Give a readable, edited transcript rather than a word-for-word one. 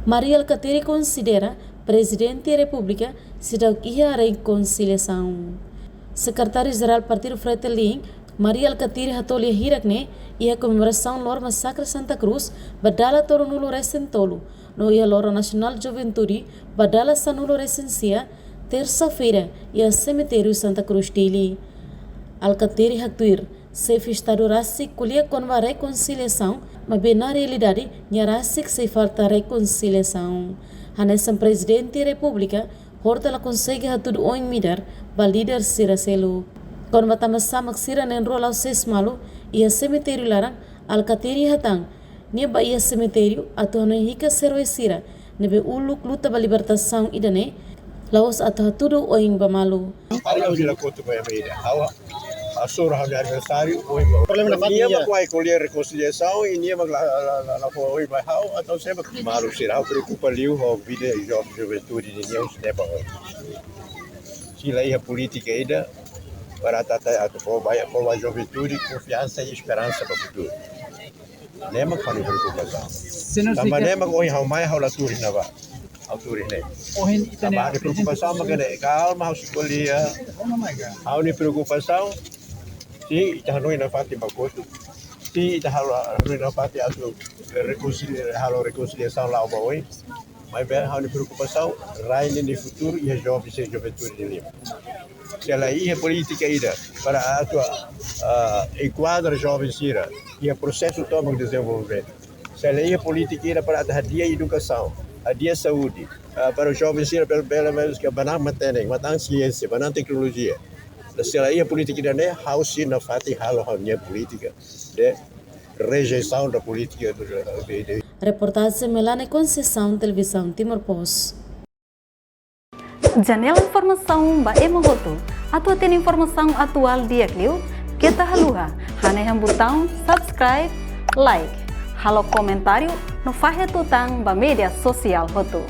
Maria Alcatiri considera Presidente da República se dá a reconciliação. Secretário-Geral Partido Fretilin, Maria Alcatiri hatolha hirakne ia comemoração lor Massacre Santa Cruz badala torunulo recentolo no ia lora Nacional Juventude badala sanulo recensia terça-feira ia cemitério Santa Cruz Tili. Alcatiri haktuir se estado rasik kuliah konva reconciliação mas bem na realidade nya rasik se falta reconciliação. Hanesan Presidente da República hortala consegue hatudu oin midar ba líder siraselo. Kon matama-sama sira nen rolau sesmalu ia cemitério larang Alcatiri hatang nia ba ia cemitério atau hana hika seroi sira nebe uluk luta ba libertação idane laos atau hatudu oin ba malu. Kalau dia lakukan banyak beda. Awak asur hari aniversário oi. Problema na família. Ia vai colher reconciliação e ia lakukan oi vai hau atau sempre malu sira preocupa liu ho vida jovem juventude de Deus ne ba. Sila ia política ida para tratar atau para juventude confiança e esperança para o futuro. Nema kali preocupação. Tambah nema oi hau mai hau la turin na ba. Autores né. Tambah ada preocupação magana calma hau escolhia. Hau ni preocupação si ita hanoi na fati bakotu. Si ita hanoi na fati asu reconciliação lá o oi. Mas bem hau ni preocupação rai ni futuro e jovem se juventude de lima. Se ela ia política ida para a tua enquadra jovem sira e o processo todo de desenvolvimento. Se ela ia política ida para a dia educação, a dia saúde, para os jovens sira pelo menos que banang materneng, matang ciência, banang tecnologia. Se ela ia política ida né, house na fati halo hanya política de rejeição da política de Reportagem Melane Conceição, Televisão Timor Post. Janela informação ba emogoto. Atua tem informação atual dia kliu. Kita haluha. Hane yang botão subscribe, like. Halo comentário no fahe tutang ba media sosial hotu.